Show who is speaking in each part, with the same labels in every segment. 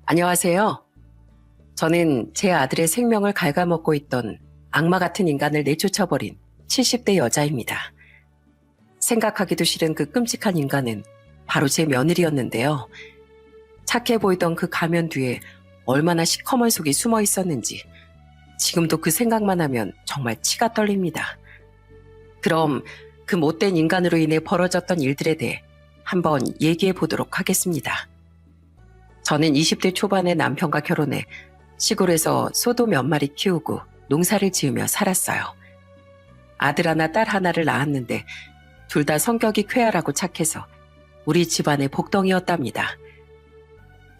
Speaker 1: 안녕하세요. 저는 제 아들의 생명을 갉아먹고 있던 악마 같은 인간을 내쫓아버린 70대 여자입니다. 생각하기도 싫은 그 끔찍한 인간은 바로 제 며느리였는데요. 착해 보이던 그 가면 뒤에 얼마나 시커먼 속이 숨어 있었는지 지금도 그 생각만 하면 정말 치가 떨립니다. 그럼 그 못된 인간으로 인해 벌어졌던 일들에 대해 한번 얘기해 보도록 하겠습니다. 저는 20대 초반에 남편과 결혼해 시골에서 소도 몇 마리 키우고 농사를 지으며 살았어요. 아들 하나, 딸 하나를 낳았는데 둘 다 성격이 쾌활하고 착해서 우리 집안의 복덩이였답니다.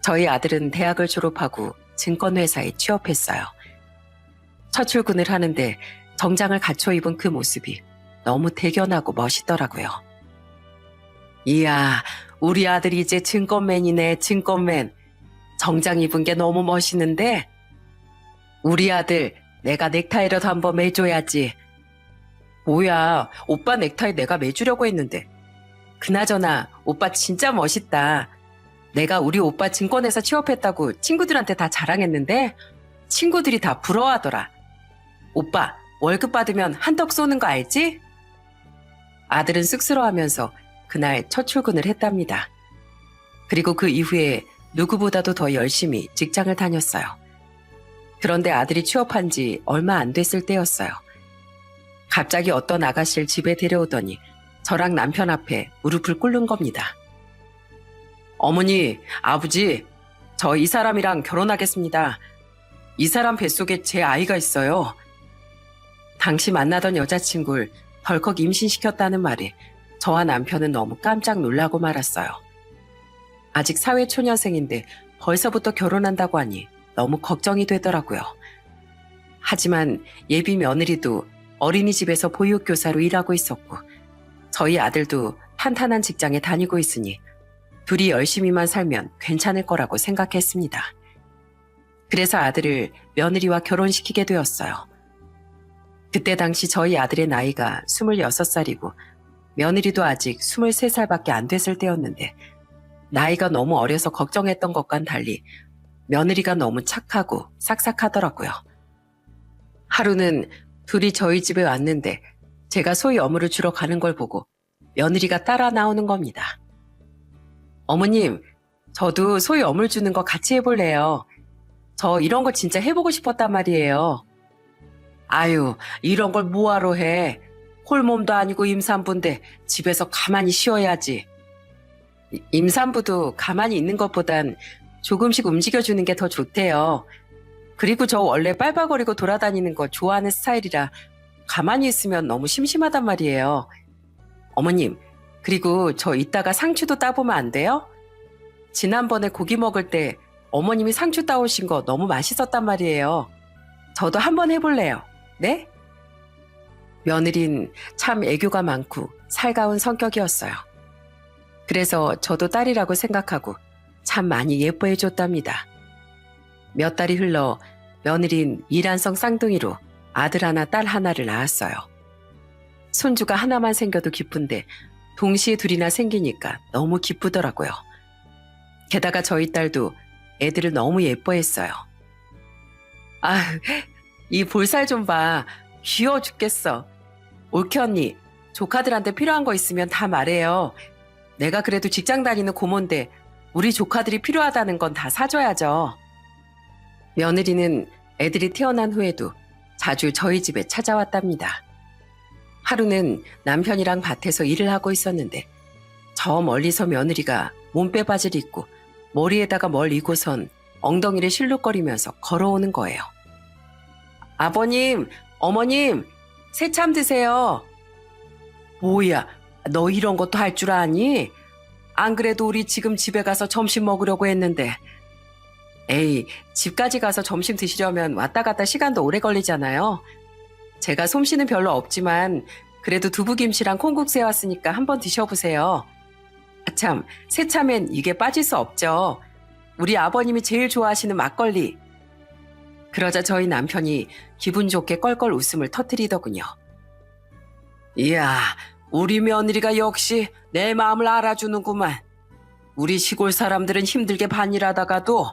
Speaker 1: 저희 아들은 대학을 졸업하고 증권회사에 취업했어요. 첫 출근을 하는데 정장을 갖춰 입은 그 모습이 너무 대견하고 멋있더라고요. 이야, 우리 아들이 이제 증권맨이네, 증권맨. 정장 입은 게 너무 멋있는데? 우리 아들, 내가 넥타이라도 한번 매줘야지. 뭐야, 오빠 넥타이 내가 매주려고 했는데. 그나저나, 오빠 진짜 멋있다. 내가 우리 오빠 증권회사 취업했다고 친구들한테 다 자랑했는데, 친구들이 다 부러워하더라. 오빠, 월급 받으면 한턱 쏘는 거 알지? 아들은 쑥스러워하면서 그날 첫 출근을 했답니다. 그리고 그 이후에 누구보다도 더 열심히 직장을 다녔어요. 그런데 아들이 취업한 지 얼마 안 됐을 때였어요. 갑자기 어떤 아가씨를 집에 데려오더니 저랑 남편 앞에 무릎을 꿇는 겁니다. 어머니, 아버지, 저 이 사람이랑 결혼하겠습니다. 이 사람 뱃속에 제 아이가 있어요. 당시 만나던 여자친구를 덜컥 임신시켰다는 말에 저와 남편은 너무 깜짝 놀라고 말았어요. 아직 사회초년생인데 벌써부터 결혼한다고 하니 너무 걱정이 되더라고요. 하지만 예비 며느리도 어린이집에서 보육교사로 일하고 있었고 저희 아들도 탄탄한 직장에 다니고 있으니 둘이 열심히만 살면 괜찮을 거라고 생각했습니다. 그래서 아들을 며느리와 결혼시키게 되었어요. 그때 당시 저희 아들의 나이가 26살이고 며느리도 아직 23살밖에 안 됐을 때였는데 나이가 너무 어려서 걱정했던 것과는 달리 며느리가 너무 착하고 싹싹하더라고요. 하루는 둘이 저희 집에 왔는데 제가 소위 어물을 주러 가는 걸 보고 며느리가 따라 나오는 겁니다. 어머님, 저도 소위 어물 주는 거 같이 해볼래요. 저 이런 거 진짜 해보고 싶었단 말이에요. 아유, 이런 걸 뭐하러 해. 홀몸도 아니고 임산부인데 집에서 가만히 쉬어야지. 임산부도 가만히 있는 것보단 조금씩 움직여주는 게 더 좋대요. 그리고 저 원래 빨빨거리고 돌아다니는 거 좋아하는 스타일이라 가만히 있으면 너무 심심하단 말이에요. 어머님, 그리고 저 이따가 상추도 따보면 안 돼요? 지난번에 고기 먹을 때 어머님이 상추 따오신 거 너무 맛있었단 말이에요. 저도 한번 해볼래요. 네? 며느린 참 애교가 많고 살가운 성격이었어요. 그래서 저도 딸이라고 생각하고 참 많이 예뻐해줬답니다. 몇 달이 흘러 며느린 미란성 쌍둥이로 아들 하나 딸 하나를 낳았어요. 손주가 하나만 생겨도 기쁜데 동시에 둘이나 생기니까 너무 기쁘더라고요. 게다가 저희 딸도 애들을 너무 예뻐했어요. 아, 이 볼살 좀 봐. 귀여워 죽겠어. 올케 언니, 조카들한테 필요한 거 있으면 다 말해요. 내가 그래도 직장 다니는 고모인데 우리 조카들이 필요하다는 건 다 사줘야죠. 며느리는 애들이 태어난 후에도 자주 저희 집에 찾아왔답니다. 하루는 남편이랑 밭에서 일을 하고 있었는데 저 멀리서 며느리가 몸빼바지를 입고 머리에다가 뭘 이고선 엉덩이를 실룩거리면서 걸어오는 거예요. 아버님, 어머님, 새참 드세요. 뭐야, 너 이런 것도 할 줄 아니? 안 그래도 우리 지금 집에 가서 점심 먹으려고 했는데. 에이, 집까지 가서 점심 드시려면 왔다 갔다 시간도 오래 걸리잖아요. 제가 솜씨는 별로 없지만 그래도 두부김치랑 콩국수 해왔으니까 한번 드셔보세요. 참, 새참엔 이게 빠질 수 없죠. 우리 아버님이 제일 좋아하시는 막걸리. 그러자 저희 남편이 기분 좋게 껄껄 웃음을 터뜨리더군요. 이야, 우리 며느리가 역시 내 마음을 알아주는구만. 우리 시골 사람들은 힘들게 반일하다가도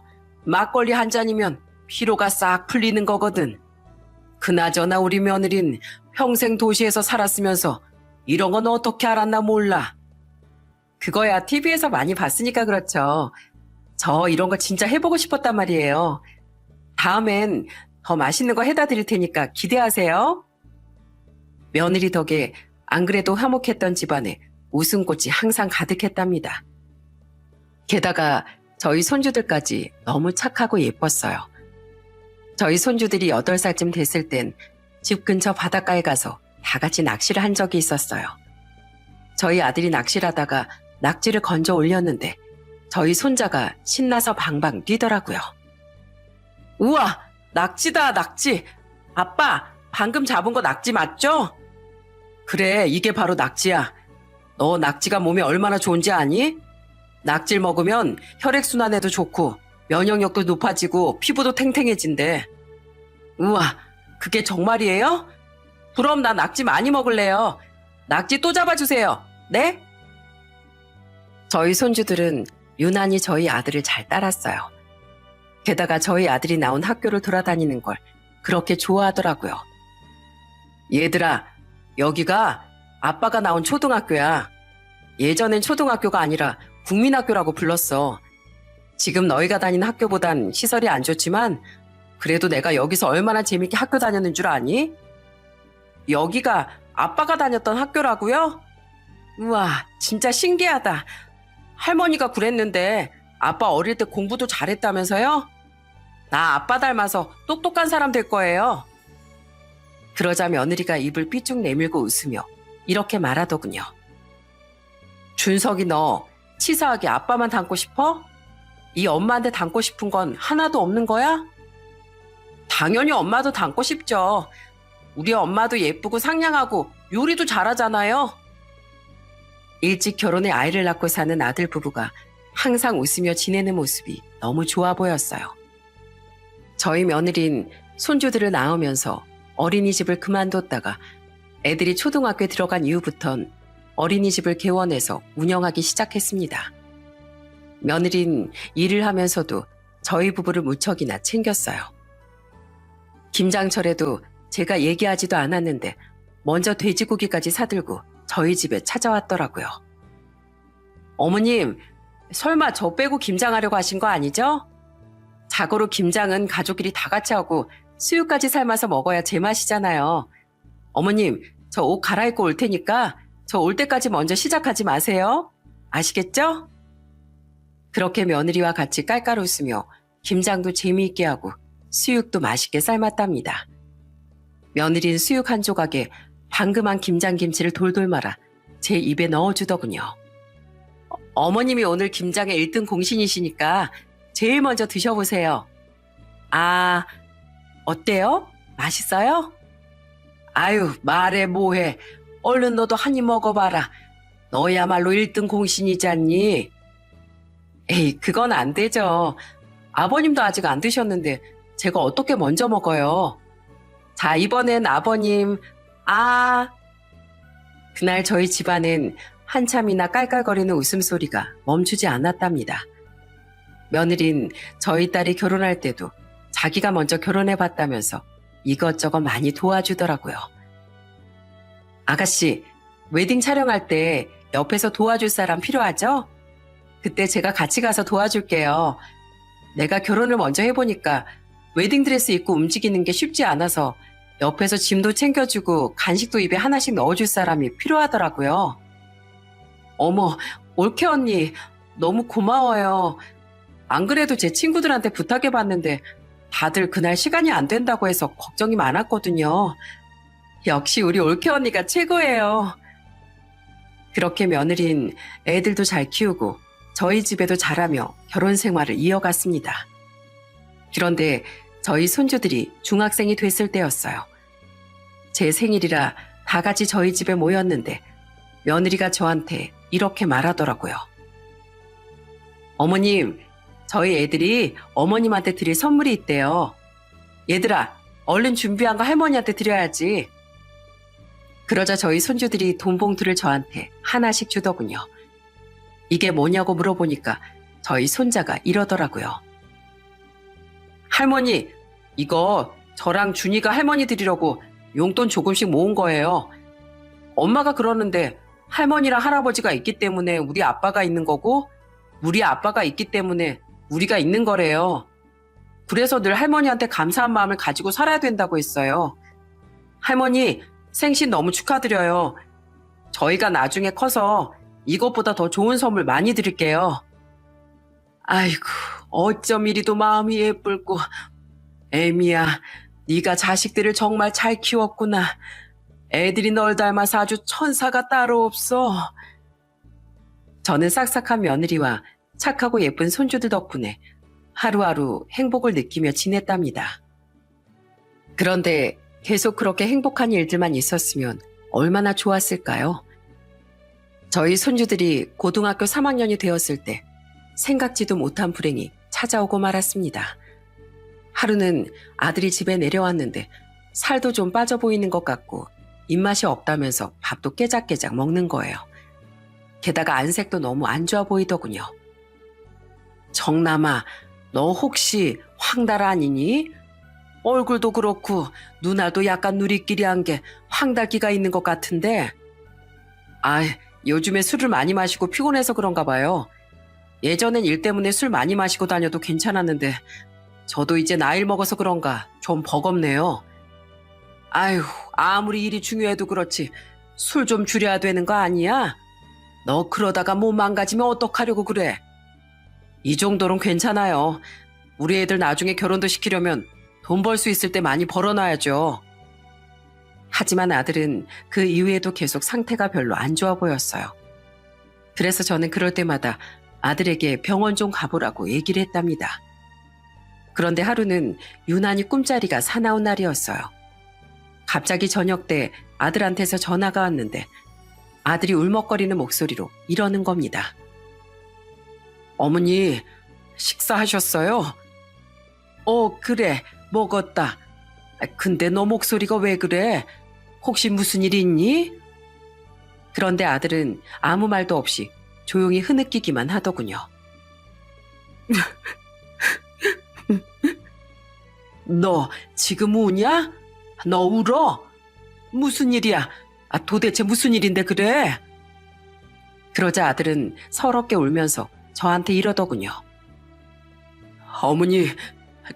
Speaker 1: 막걸리 한 잔이면 피로가 싹 풀리는 거거든. 그나저나 우리 며느린 평생 도시에서 살았으면서 이런 건 어떻게 알았나 몰라. 그거야 TV에서 많이 봤으니까 그렇죠. 저 이런 거 진짜 해보고 싶었단 말이에요. 다음엔 더 맛있는 거 해다 드릴 테니까 기대하세요. 며느리 덕에 안 그래도 화목했던 집안에 웃음꽃이 항상 가득했답니다. 게다가 저희 손주들까지 너무 착하고 예뻤어요. 저희 손주들이 8살쯤 됐을 땐 집 근처 바닷가에 가서 다 같이 낚시를 한 적이 있었어요. 저희 아들이 낚시를 하다가 낙지를 건져 올렸는데 저희 손자가 신나서 방방 뛰더라고요. 우와, 낙지다, 낙지. 아빠, 방금 잡은 거 낙지 맞죠? 그래, 이게 바로 낙지야. 너 낙지가 몸에 얼마나 좋은지 아니? 낙지를 먹으면 혈액순환에도 좋고 면역력도 높아지고 피부도 탱탱해진대. 우와, 그게 정말이에요? 그럼 나 낙지 많이 먹을래요. 낙지 또 잡아주세요. 네? 저희 손주들은 유난히 저희 아들을 잘 따랐어요. 게다가 저희 아들이 나온 학교를 돌아다니는 걸 그렇게 좋아하더라고요. 얘들아, 여기가 아빠가 나온 초등학교야. 예전엔 초등학교가 아니라 국민학교라고 불렀어. 지금 너희가 다니는 학교보단 시설이 안 좋지만 그래도 내가 여기서 얼마나 재밌게 학교 다녔는 줄 아니? 여기가 아빠가 다녔던 학교라고요? 우와, 진짜 신기하다. 할머니가 그랬는데 아빠 어릴 때 공부도 잘했다면서요? 나 아빠 닮아서 똑똑한 사람 될 거예요. 그러자 며느리가 입을 삐쭉 내밀고 웃으며 이렇게 말하더군요. 준석이 너 치사하게 아빠만 닮고 싶어? 이 엄마한테 닮고 싶은 건 하나도 없는 거야? 당연히 엄마도 닮고 싶죠. 우리 엄마도 예쁘고 상냥하고 요리도 잘하잖아요. 일찍 결혼해 아이를 낳고 사는 아들 부부가 항상 웃으며 지내는 모습이 너무 좋아 보였어요. 저희 며느린 손주들을 낳으면서 어린이집을 그만뒀다가 애들이 초등학교에 들어간 이후부턴 어린이집을 개원해서 운영하기 시작했습니다. 며느린 일을 하면서도 저희 부부를 무척이나 챙겼어요. 김장철에도 제가 얘기하지도 않았는데 먼저 돼지고기까지 사들고 저희 집에 찾아왔더라고요. 어머님, 설마 저 빼고 김장하려고 하신 거 아니죠? 자고로 김장은 가족끼리 다 같이 하고 수육까지 삶아서 먹어야 제맛이잖아요. 어머님, 저 옷 갈아입고 올 테니까 저 올 때까지 먼저 시작하지 마세요. 아시겠죠? 그렇게 며느리와 같이 깔깔 웃으며 김장도 재미있게 하고 수육도 맛있게 삶았답니다. 며느리는 수육 한 조각에 방금 한 김장김치를 돌돌 말아 제 입에 넣어주더군요. 어머님이 오늘 김장의 1등 공신이시니까 제일 먼저 드셔보세요. 아, 어때요? 맛있어요? 아유, 말해 뭐해. 얼른 너도 한 입 먹어봐라. 너야말로 1등 공신이잖니. 에이, 그건 안 되죠. 아버님도 아직 안 드셨는데 제가 어떻게 먼저 먹어요. 자, 이번엔 아버님. 그날 저희 집안엔 한참이나 깔깔거리는 웃음소리가 멈추지 않았답니다. 며느린 저희 딸이 결혼할 때도 자기가 먼저 결혼해봤다면서 이것저것 많이 도와주더라고요. 아가씨, 웨딩 촬영할 때 옆에서 도와줄 사람 필요하죠? 그때 제가 같이 가서 도와줄게요. 내가 결혼을 먼저 해보니까 웨딩드레스 입고 움직이는 게 쉽지 않아서 옆에서 짐도 챙겨주고 간식도 입에 하나씩 넣어줄 사람이 필요하더라고요. 어머, 올케 언니, 너무 고마워요. 안 그래도 제 친구들한테 부탁해봤는데 다들 그날 시간이 안 된다고 해서 걱정이 많았거든요. 역시 우리 올케 언니가 최고예요. 그렇게 며느린 애들도 잘 키우고 저희 집에도 잘하며 결혼 생활을 이어갔습니다. 그런데 저희 손주들이 중학생이 됐을 때였어요. 제 생일이라 다 같이 저희 집에 모였는데 며느리가 저한테 이렇게 말하더라고요. 어머님, 저희 애들이 어머님한테 드릴 선물이 있대요. 얘들아, 얼른 준비한 거 할머니한테 드려야지. 그러자 저희 손주들이 돈 봉투를 저한테 하나씩 주더군요. 이게 뭐냐고 물어보니까 저희 손자가 이러더라고요. 할머니, 이거 저랑 준이가 할머니 드리려고 용돈 조금씩 모은 거예요. 엄마가 그러는데 할머니랑 할아버지가 있기 때문에 우리 아빠가 있는 거고 우리 아빠가 있기 때문에 우리가 있는 거래요. 그래서 늘 할머니한테 감사한 마음을 가지고 살아야 된다고 했어요. 할머니, 생신 너무 축하드려요. 저희가 나중에 커서 이것보다 더 좋은 선물 많이 드릴게요. 아이고, 어쩜 이리도 마음이 예쁠고. 애미야, 네가 자식들을 정말 잘 키웠구나. 애들이 널 닮아서 아주 천사가 따로 없어. 저는 싹싹한 며느리와 착하고 예쁜 손주들 덕분에 하루하루 행복을 느끼며 지냈답니다. 그런데 계속 그렇게 행복한 일들만 있었으면 얼마나 좋았을까요? 저희 손주들이 고등학교 3학년이 되었을 때 생각지도 못한 불행이 찾아오고 말았습니다. 하루는 아들이 집에 내려왔는데 살도 좀 빠져 보이는 것 같고 입맛이 없다면서 밥도 깨작깨작 먹는 거예요. 게다가 안색도 너무 안 좋아 보이더군요. 정남아, 너 혹시 황달 아니니? 얼굴도 그렇고 눈알도 약간 누리끼리한 게 황달기가 있는 것 같은데. 아, 요즘에 술을 많이 마시고 피곤해서 그런가 봐요. 예전엔 일 때문에 술 많이 마시고 다녀도 괜찮았는데 저도 이제 나이를 먹어서 그런가 좀 버겁네요. 아휴, 아무리 일이 중요해도 그렇지 술 좀 줄여야 되는 거 아니야? 너 그러다가 몸 망가지면 어떡하려고 그래? 이 정도는 괜찮아요. 우리 애들 나중에 결혼도 시키려면 돈 벌 수 있을 때 많이 벌어놔야죠. 하지만 아들은 그 이후에도 계속 상태가 별로 안 좋아 보였어요. 그래서 저는 그럴 때마다 아들에게 병원 좀 가보라고 얘기를 했답니다. 그런데 하루는 유난히 꿈자리가 사나운 날이었어요. 갑자기 저녁 때 아들한테서 전화가 왔는데 아들이 울먹거리는 목소리로 이러는 겁니다. 어머니, 식사하셨어요? 그래, 먹었다. 근데 너 목소리가 왜 그래? 혹시 무슨 일 있니? 그런데 아들은 아무 말도 없이 조용히 흐느끼기만 하더군요. 너 지금 우냐? 너 울어? 무슨 일이야? 도대체 무슨 일인데 그래? 그러자 아들은 서럽게 울면서 저한테 이러더군요. 어머니,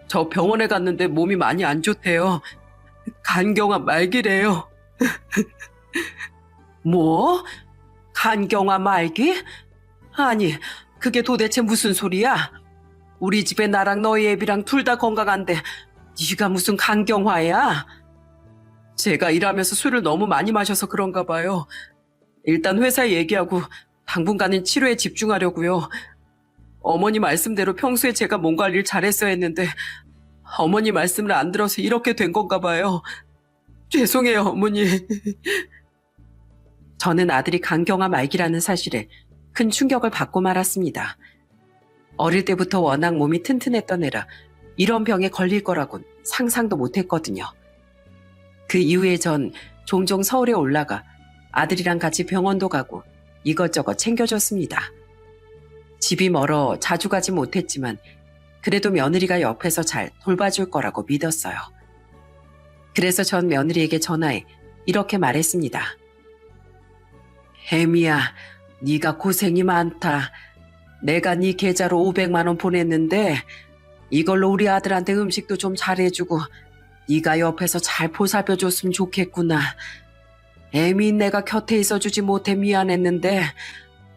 Speaker 1: 저 병원에 갔는데 몸이 많이 안 좋대요. 간경화 말기래요. 뭐? 간경화 말기? 아니, 그게 도대체 무슨 소리야? 우리 집에 나랑 너희 애비랑 둘 다 건강한데 네가 무슨 간경화야? 제가 일하면서 술을 너무 많이 마셔서 그런가 봐요. 일단 회사에 얘기하고 당분간은 치료에 집중하려고요. 어머니 말씀대로 평소에 제가 몸 관리를 잘했어야 했는데 어머니 말씀을 안 들어서 이렇게 된 건가 봐요. 죄송해요, 어머니. 저는 아들이 간경화 말기라는 사실에 큰 충격을 받고 말았습니다. 어릴 때부터 워낙 몸이 튼튼했던 애라 이런 병에 걸릴 거라곤 상상도 못했거든요. 그 이후에 전 종종 서울에 올라가 아들이랑 같이 병원도 가고 이것저것 챙겨줬습니다. 집이 멀어 자주 가지 못했지만 그래도 며느리가 옆에서 잘 돌봐줄 거라고 믿었어요. 그래서 전 며느리에게 전화해 이렇게 말했습니다. 혜미야, 네가 고생이 많다. 내가 네 계좌로 500만 원 보냈는데 이걸로 우리 아들한테 음식도 좀 잘해주고 네가 옆에서 잘 보살펴줬으면 좋겠구나. 애미 내가 곁에 있어주지 못해 미안했는데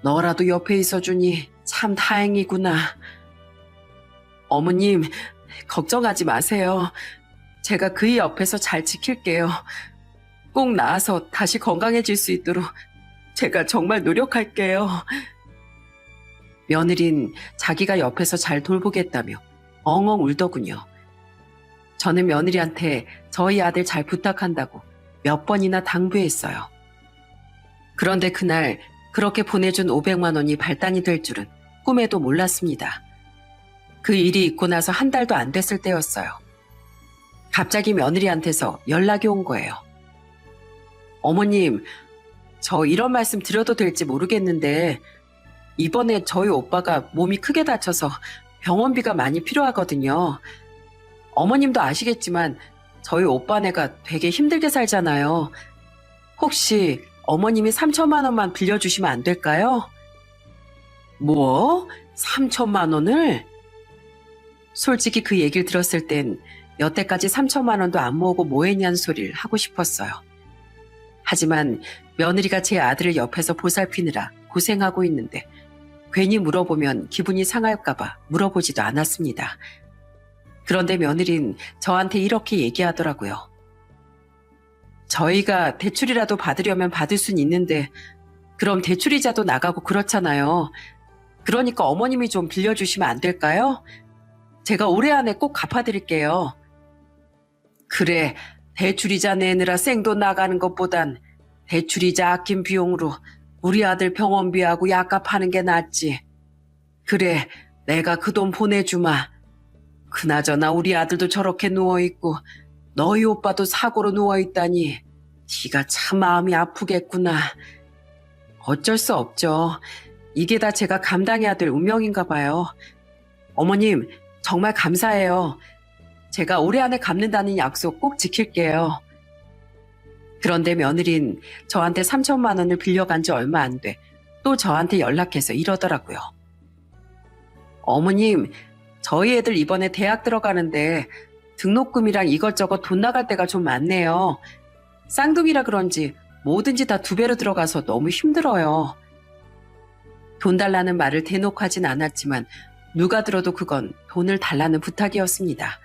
Speaker 1: 너라도 옆에 있어주니 참 다행이구나. 어머님, 걱정하지 마세요. 제가 그이 옆에서 잘 지킬게요. 꼭 나아서 다시 건강해질 수 있도록 제가 정말 노력할게요. 며느린 자기가 옆에서 잘 돌보겠다며 엉엉 울더군요. 저는 며느리한테 저희 아들 잘 부탁한다고 몇 번이나 당부했어요. 그런데 그날 그렇게 보내준 500만 원이 발단이 될 줄은 꿈에도 몰랐습니다. 그 일이 있고 나서 한 달도 안 됐을 때였어요. 갑자기 며느리한테서 연락이 온 거예요. 어머님, 저 이런 말씀 드려도 될지 모르겠는데 이번에 저희 오빠가 몸이 크게 다쳐서 병원비가 많이 필요하거든요. 어머님도 아시겠지만 저희 오빠네가 되게 힘들게 살잖아요. 혹시 어머님이 3천만 원만 빌려주시면 안 될까요? 뭐? 3천만 원을? 솔직히 그 얘기를 들었을 땐 여태까지 3천만 원도 안 모으고 뭐 했냐는 소리를 하고 싶었어요. 하지만 며느리가 제 아들을 옆에서 보살피느라 고생하고 있는데 괜히 물어보면 기분이 상할까봐 물어보지도 않았습니다. 그런데 며느린 저한테 이렇게 얘기하더라고요. 저희가 대출이라도 받으려면 받을 순 있는데 그럼 대출이자도 나가고 그렇잖아요. 그러니까 어머님이 좀 빌려주시면 안 될까요? 제가 올해 안에 꼭 갚아드릴게요. 그래, 대출이자 내느라 생돈 나가는 것보단 대출이자 아낀 비용으로 우리 아들 병원비하고 약값 하는 게 낫지. 그래, 내가 그 돈 보내주마. 그나저나 우리 아들도 저렇게 누워있고 너희 오빠도 사고로 누워있다니 지가 참 마음이 아프겠구나. 어쩔 수 없죠. 이게 다 제가 감당해야 될 운명인가 봐요. 어머님, 정말 감사해요. 제가 올해 안에 갚는다는 약속 꼭 지킬게요. 그런데 며느린 저한테 3천만 원을 빌려간 지 얼마 안 돼 또 저한테 연락해서 이러더라고요. 어머님, 저희 애들 이번에 대학 들어가는데 등록금이랑 이것저것 돈 나갈 때가 좀 많네요. 쌍둥이라 그런지 뭐든지 다 2배로 들어가서 너무 힘들어요. 돈 달라는 말을 대놓고 하진 않았지만 누가 들어도 그건 돈을 달라는 부탁이었습니다.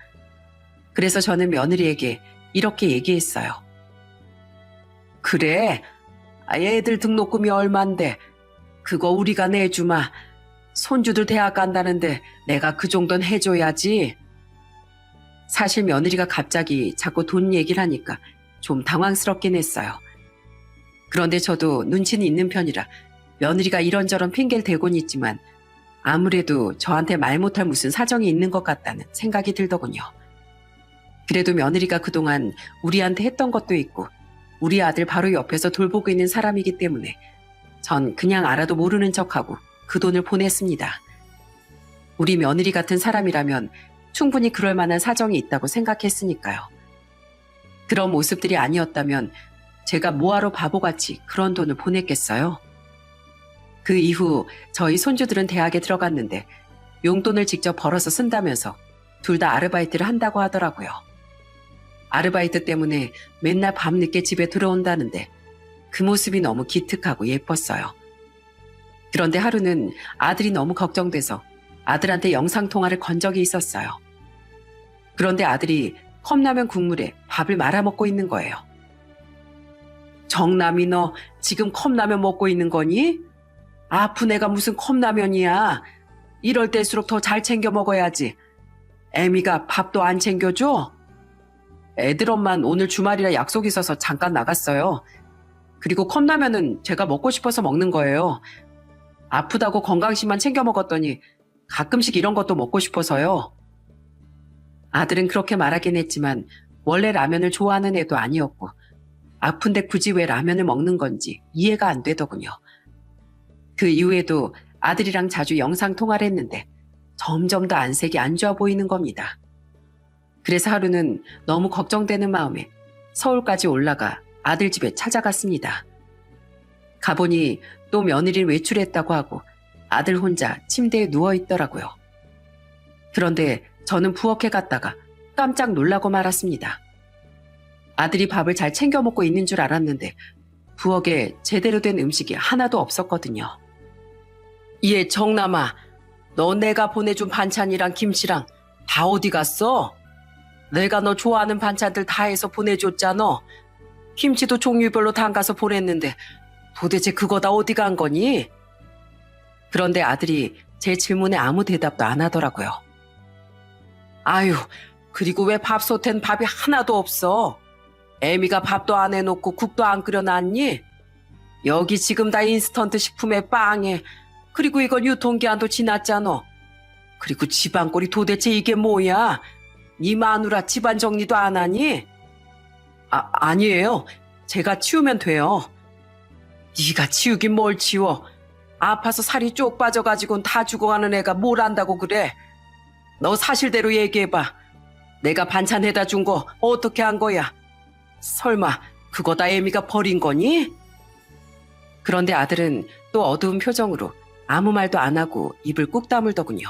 Speaker 1: 그래서 저는 며느리에게 이렇게 얘기했어요. 그래, 애들 등록금이 얼만데 그거 우리가 내주마. 손주들 대학 간다는데 내가 그 정도는 해줘야지. 사실 며느리가 갑자기 자꾸 돈 얘기를 하니까 좀 당황스럽긴 했어요. 그런데 저도 눈치는 있는 편이라 며느리가 이런저런 핑계를 대곤 있지만 아무래도 저한테 말 못할 무슨 사정이 있는 것 같다는 생각이 들더군요. 그래도 며느리가 그동안 우리한테 했던 것도 있고 우리 아들 바로 옆에서 돌보고 있는 사람이기 때문에 전 그냥 알아도 모르는 척하고 그 돈을 보냈습니다. 우리 며느리 같은 사람이라면 충분히 그럴 만한 사정이 있다고 생각했으니까요. 그런 모습들이 아니었다면 제가 뭐하러 바보같이 그런 돈을 보냈겠어요? 그 이후 저희 손주들은 대학에 들어갔는데 용돈을 직접 벌어서 쓴다면서 둘 다 아르바이트를 한다고 하더라고요. 아르바이트 때문에 맨날 밤늦게 집에 들어온다는데 그 모습이 너무 기특하고 예뻤어요. 그런데 하루는 아들이 너무 걱정돼서 아들한테 영상통화를 건 적이 있었어요. 그런데 아들이 컵라면 국물에 밥을 말아먹고 있는 거예요. 정남이 너 지금 컵라면 먹고 있는 거니? 아픈 애가 무슨 컵라면이야. 이럴 때일수록 더 잘 챙겨 먹어야지. 애미가 밥도 안 챙겨줘? 애들 엄만 오늘 주말이라 약속 있어서 잠깐 나갔어요. 그리고 컵라면은 제가 먹고 싶어서 먹는 거예요. 아프다고 건강식만 챙겨 먹었더니 가끔씩 이런 것도 먹고 싶어서요. 아들은 그렇게 말하긴 했지만 원래 라면을 좋아하는 애도 아니었고 아픈데 굳이 왜 라면을 먹는 건지 이해가 안 되더군요. 그 이후에도 아들이랑 자주 영상통화를 했는데 점점 더 안색이 안 좋아 보이는 겁니다. 그래서 하루는 너무 걱정되는 마음에 서울까지 올라가 아들 집에 찾아갔습니다. 가보니 또 며느리를 외출했다고 하고 아들 혼자 침대에 누워있더라고요. 그런데 저는 부엌에 갔다가 깜짝 놀라고 말았습니다. 아들이 밥을 잘 챙겨 먹고 있는 줄 알았는데 부엌에 제대로 된 음식이 하나도 없었거든요. 얘 정남아, 너 내가 보내준 반찬이랑 김치랑 다 어디 갔어? 내가 너 좋아하는 반찬들 다 해서 보내줬잖아. 김치도 종류별로 담가서 보냈는데 도대체 그거 다 어디 간 거니? 그런데 아들이 제 질문에 아무 대답도 안 하더라고요. 아유, 그리고 왜 밥솥엔 밥이 하나도 없어? 애미가 밥도 안 해놓고 국도 안 끓여놨니? 여기 지금 다 인스턴트 식품에 빵에, 그리고 이건 유통기한도 지났잖아. 그리고 집안꼴이 도대체 이게 뭐야? 네 마누라 집안 정리도 안 하니? 아니에요. 제가 치우면 돼요. 네가 치우긴 뭘 치워. 아파서 살이 쪽 빠져가지고는 다 죽어가는 애가 뭘 안다고 그래. 너 사실대로 얘기해봐. 내가 반찬 해다 준 거 어떻게 한 거야? 설마 그거 다 애미가 버린 거니? 그런데 아들은 또 어두운 표정으로 아무 말도 안 하고 입을 꾹 다물더군요.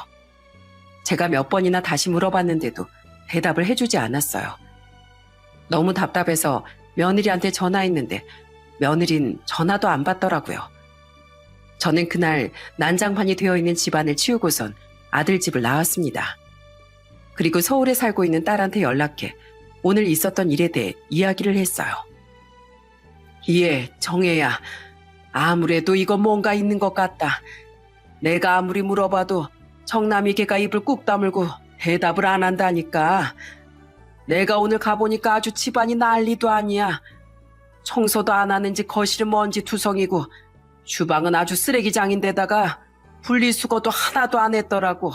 Speaker 1: 제가 몇 번이나 다시 물어봤는데도 대답을 해주지 않았어요. 너무 답답해서 며느리한테 전화했는데 며느린 전화도 안 받더라고요. 저는 그날 난장판이 되어 있는 집안을 치우고선 아들 집을 나왔습니다. 그리고 서울에 살고 있는 딸한테 연락해 오늘 있었던 일에 대해 이야기를 했어요. 예, 정혜야. 아무래도 이거 뭔가 있는 것 같다. 내가 아무리 물어봐도 정남이 걔가 입을 꾹 다물고 대답을 안 한다니까. 내가 오늘 가보니까 아주 집안이 난리도 아니야. 청소도 안 하는지 거실은 먼지 투성이고 주방은 아주 쓰레기장인데다가 분리수거도 하나도 안 했더라고.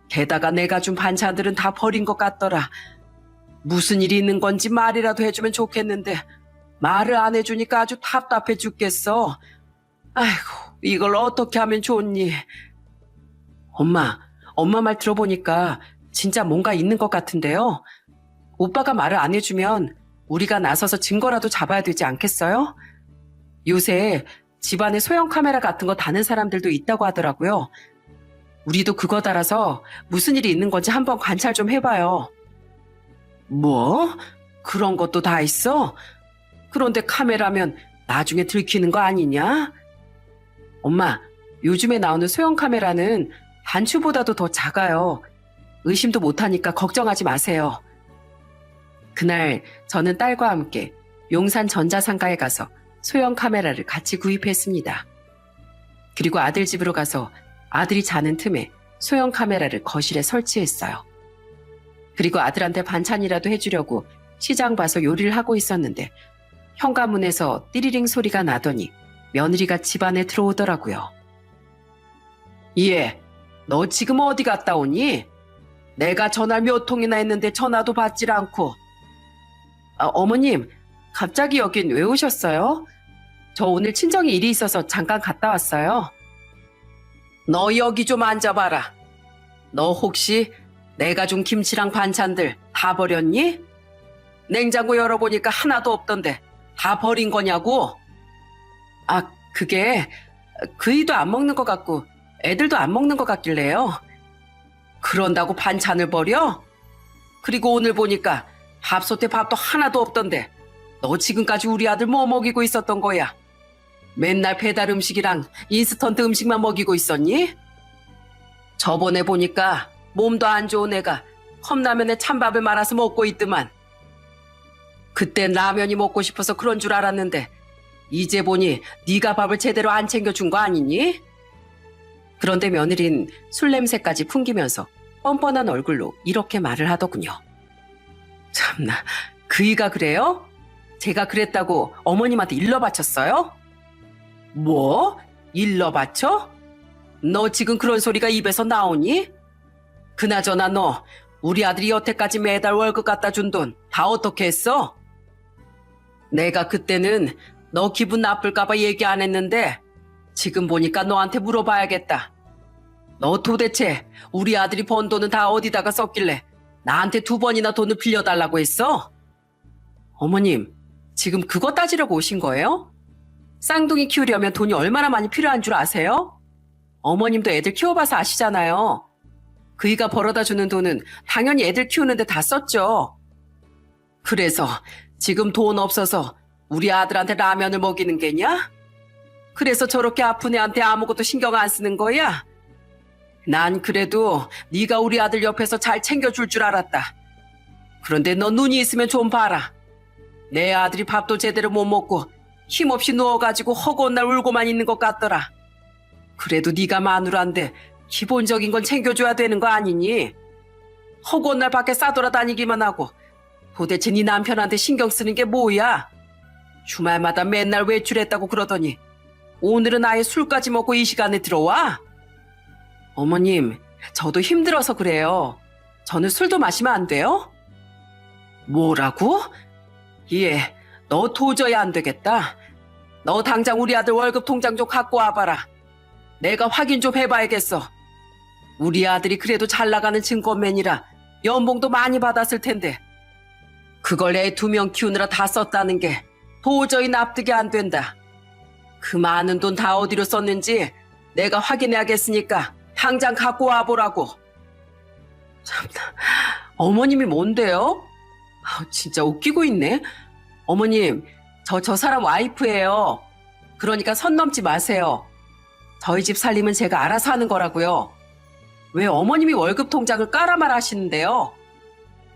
Speaker 1: 게다가 내가 준 반찬들은 다 버린 것 같더라. 무슨 일이 있는 건지 말이라도 해주면 좋겠는데 말을 안 해주니까 아주 답답해 죽겠어. 아이고, 이걸 어떻게 하면 좋니? 엄마 말 들어보니까 진짜 뭔가 있는 것 같은데요. 오빠가 말을 안 해주면 우리가 나서서 증거라도 잡아야 되지 않겠어요? 요새 집안에 소형 카메라 같은 거 다는 사람들도 있다고 하더라고요. 우리도 그거 달아서 무슨 일이 있는 건지 한번 관찰 좀 해봐요. 뭐? 그런 것도 다 있어? 그런데 카메라면 나중에 들키는 거 아니냐? 엄마, 요즘에 나오는 소형 카메라는 단추보다도 더 작아요. 의심도 못하니까 걱정하지 마세요. 그날 저는 딸과 함께 용산 전자상가에 가서 소형 카메라를 같이 구입했습니다. 그리고 아들 집으로 가서 아들이 자는 틈에 소형 카메라를 거실에 설치했어요. 그리고 아들한테 반찬이라도 해주려고 시장 봐서 요리를 하고 있었는데 현관문에서 띠리링 소리가 나더니 며느리가 집 안에 들어오더라고요. 예, 너 지금 어디 갔다 오니? 내가 전화를 몇 통이나 했는데 전화도 받질 않고. 어머님, 갑자기 여긴 왜 오셨어요? 저 오늘 친정에 일이 있어서 잠깐 갔다 왔어요. 너 여기 좀 앉아봐라. 너 혹시 내가 준 김치랑 반찬들 다 버렸니? 냉장고 열어보니까 하나도 없던데 다 버린 거냐고? 그게 그이도 안 먹는 것 같고 애들도 안 먹는 것 같길래요. 그런다고 반찬을 버려? 그리고 오늘 보니까 밥솥에 밥도 하나도 없던데 너 지금까지 우리 아들 뭐 먹이고 있었던 거야? 맨날 배달 음식이랑 인스턴트 음식만 먹이고 있었니? 저번에 보니까 몸도 안 좋은 애가 컵라면에 찬밥을 말아서 먹고 있더만. 그땐 라면이 먹고 싶어서 그런 줄 알았는데 이제 보니 네가 밥을 제대로 안 챙겨준 거 아니니? 그런데 며느린 술 냄새까지 풍기면서 뻔뻔한 얼굴로 이렇게 말을 하더군요. 참나, 그이가 그래요? 제가 그랬다고 어머님한테 일러 바쳤어요? 뭐? 일러 바쳐? 너 지금 그런 소리가 입에서 나오니? 그나저나 너 우리 아들이 여태까지 매달 월급 갖다 준 돈 다 어떻게 했어? 내가 그때는 너 기분 나쁠까봐 얘기 안 했는데 지금 보니까 너한테 물어봐야겠다. 너 도대체 우리 아들이 번 돈은 다 어디다가 썼길래 나한테 2번이나 돈을 빌려달라고 했어? 어머님, 지금 그거 따지려고 오신 거예요? 쌍둥이 키우려면 돈이 얼마나 많이 필요한 줄 아세요? 어머님도 애들 키워봐서 아시잖아요. 그이가 벌어다 주는 돈은 당연히 애들 키우는데 다 썼죠. 그래서 지금 돈 없어서 우리 아들한테 라면을 먹이는 게냐? 그래서 저렇게 아픈 애한테 아무것도 신경 안 쓰는 거야? 난 그래도 네가 우리 아들 옆에서 잘 챙겨줄 줄 알았다. 그런데 너 눈이 있으면 좀 봐라. 내 아들이 밥도 제대로 못 먹고 힘없이 누워가지고 허구한 날 울고만 있는 것 같더라. 그래도 네가 마누라인데 기본적인 건 챙겨줘야 되는 거 아니니? 허구한 날 밖에 싸돌아다니기만 하고 도대체 네 남편한테 신경 쓰는 게 뭐야? 주말마다 맨날 외출했다고 그러더니 오늘은 아예 술까지 먹고 이 시간에 들어와? 어머님, 저도 힘들어서 그래요. 저는 술도 마시면 안 돼요? 뭐라고? 예, 너 도저히 안 되겠다. 너 당장 우리 아들 월급 통장 좀 갖고 와봐라. 내가 확인 좀 해봐야겠어. 우리 아들이 그래도 잘 나가는 증권맨이라 연봉도 많이 받았을 텐데 그걸 애 2명 키우느라 다 썼다는 게 도저히 납득이 안 된다. 그 많은 돈 다 어디로 썼는지 내가 확인해야겠으니까 당장 갖고 와보라고. 참나, 어머님이 뭔데요? 진짜 웃기고 있네. 어머님, 저 사람 와이프예요. 그러니까 선 넘지 마세요. 저희 집 살림은 제가 알아서 하는 거라고요. 왜 어머님이 월급 통장을 깔아말 하시는데요?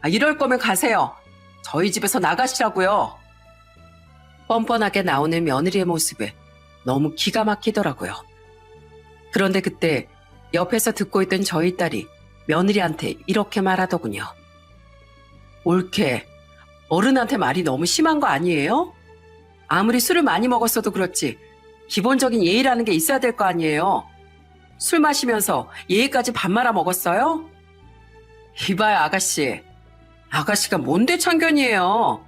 Speaker 1: 이럴 거면 가세요. 저희 집에서 나가시라고요. 뻔뻔하게 나오는 며느리의 모습에 너무 기가 막히더라고요. 그런데 그때 옆에서 듣고 있던 저희 딸이 며느리한테 이렇게 말하더군요. 옳게, 어른한테 말이 너무 심한 거 아니에요? 아무리 술을 많이 먹었어도 그렇지 기본적인 예의라는 게 있어야 될 거 아니에요. 술 마시면서 예의까지 밥 말아 먹었어요? 이봐요 아가씨. 아가씨가 뭔데 참견이에요.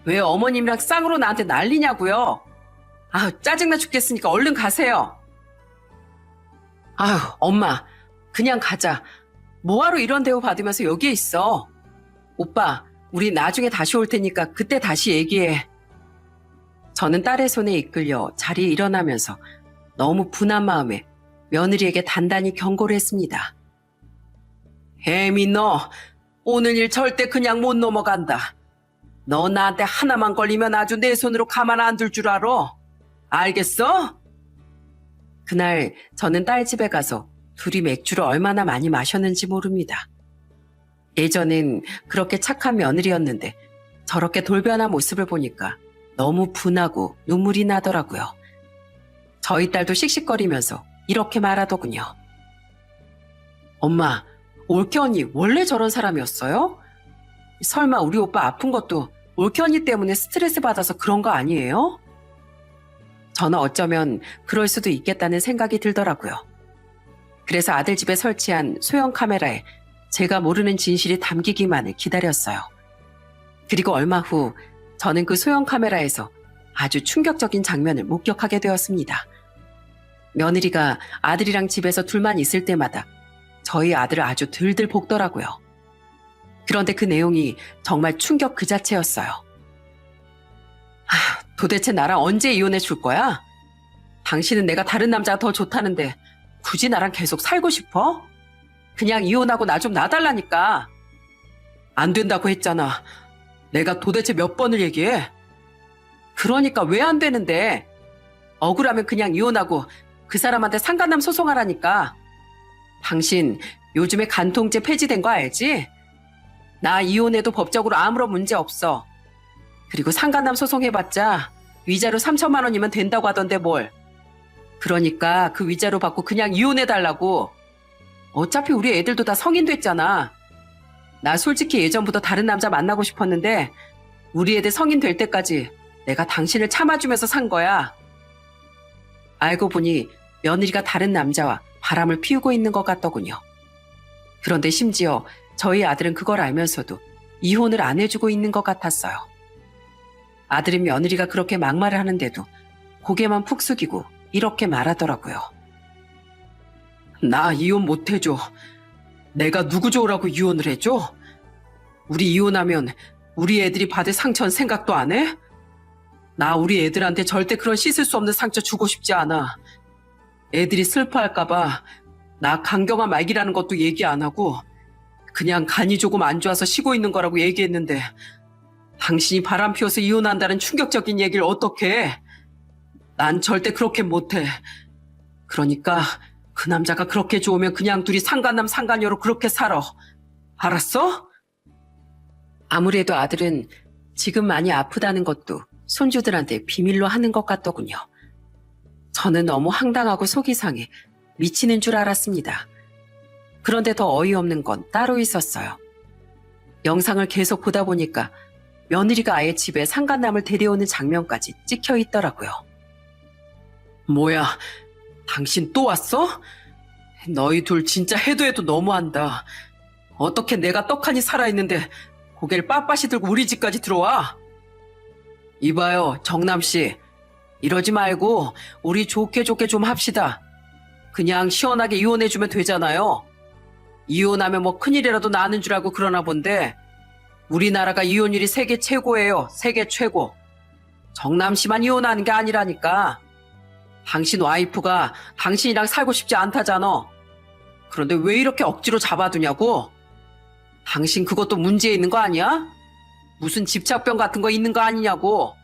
Speaker 1: 왜 어머님이랑 쌍으로 나한테 난리냐고요. 짜증나 죽겠으니까 얼른 가세요. 엄마, 그냥 가자. 뭐하러 이런 대우 받으면서 여기에 있어. 오빠, 우리 나중에 다시 올 테니까 그때 다시 얘기해. 저는 딸의 손에 이끌려 자리에 일어나면서 너무 분한 마음에 며느리에게 단단히 경고를 했습니다. 혜미 너, 오늘 일 절대 그냥 못 넘어간다. 너 나한테 하나만 걸리면 아주 내 손으로 가만 안 둘 줄 알아. 알겠어? 그날 저는 딸 집에 가서 둘이 맥주를 얼마나 많이 마셨는지 모릅니다. 예전엔 그렇게 착한 며느리였는데 저렇게 돌변한 모습을 보니까 너무 분하고 눈물이 나더라고요. 저희 딸도 씩씩거리면서 이렇게 말하더군요. 엄마, 올케 언니 원래 저런 사람이었어요? 설마 우리 오빠 아픈 것도 올케 언니 때문에 스트레스 받아서 그런 거 아니에요? 저는 어쩌면 그럴 수도 있겠다는 생각이 들더라고요. 그래서 아들 집에 설치한 소형 카메라에 제가 모르는 진실이 담기기만을 기다렸어요. 그리고 얼마 후 저는 그 소형 카메라에서 아주 충격적인 장면을 목격하게 되었습니다. 며느리가 아들이랑 집에서 둘만 있을 때마다 저희 아들을 아주 들들 볶더라고요. 그런데 그 내용이 정말 충격 그 자체였어요. 도대체 나랑 언제 이혼해 줄 거야? 당신은 내가 다른 남자가 더 좋다는데 굳이 나랑 계속 살고 싶어? 그냥 이혼하고 나 좀 놔달라니까. 안 된다고 했잖아. 내가 도대체 몇 번을 얘기해? 그러니까 왜 안 되는데? 억울하면 그냥 이혼하고 그 사람한테 상간남 소송하라니까. 당신 요즘에 간통죄 폐지된 거 알지? 나 이혼해도 법적으로 아무런 문제 없어. 그리고 상간남 소송해봤자 위자료 3천만 원이면 된다고 하던데 뭘. 그러니까 그 위자료 받고 그냥 이혼해달라고. 어차피 우리 애들도 다 성인 됐잖아. 나 솔직히 예전부터 다른 남자 만나고 싶었는데 우리 애들 성인 될 때까지 내가 당신을 참아주면서 산 거야. 알고 보니 며느리가 다른 남자와 바람을 피우고 있는 것 같더군요. 그런데 심지어 저희 아들은 그걸 알면서도 이혼을 안 해주고 있는 것 같았어요. 아들은 며느리가 그렇게 막말을 하는데도 고개만 푹 숙이고 이렇게 말하더라고요. 나 이혼 못 해줘. 내가 누구 좋으라고 이혼을 해줘? 우리 이혼하면 우리 애들이 받을 상처는 생각도 안 해? 나 우리 애들한테 절대 그런 씻을 수 없는 상처 주고 싶지 않아. 애들이 슬퍼할까봐 나 강경화 말기라는 것도 얘기 안 하고 그냥 간이 조금 안 좋아서 쉬고 있는 거라고 얘기했는데 당신이 바람 피워서 이혼한다는 충격적인 얘기를 어떻게 해? 난 절대 그렇게 못해. 그러니까 그 남자가 그렇게 좋으면 그냥 둘이 상간남 상간녀로 그렇게 살아. 알았어? 아무래도 아들은 지금 많이 아프다는 것도 손주들한테 비밀로 하는 것 같더군요. 저는 너무 황당하고 속이 상해 미치는 줄 알았습니다. 그런데 더 어이없는 건 따로 있었어요. 영상을 계속 보다 보니까 며느리가 아예 집에 상간남을 데려오는 장면까지 찍혀 있더라고요. 뭐야, 당신 또 왔어? 너희 둘 진짜 해도 해도 너무한다. 어떻게 내가 떡하니 살아있는데 고개를 빳빳이 들고 우리 집까지 들어와? 이봐요, 정남씨. 이러지 말고 우리 좋게 좋게 좀 합시다. 그냥 시원하게 이혼해주면 되잖아요. 이혼하면 뭐 큰일이라도 나는 줄 알고 그러나 본데 우리나라가 이혼율이 세계 최고예요. 세계 최고. 정남 씨만 이혼하는 게 아니라니까. 당신 와이프가 당신이랑 살고 싶지 않다잖아. 그런데 왜 이렇게 억지로 잡아두냐고? 당신 그것도 문제 있는 거 아니야? 무슨 집착병 같은 거 있는 거 아니냐고.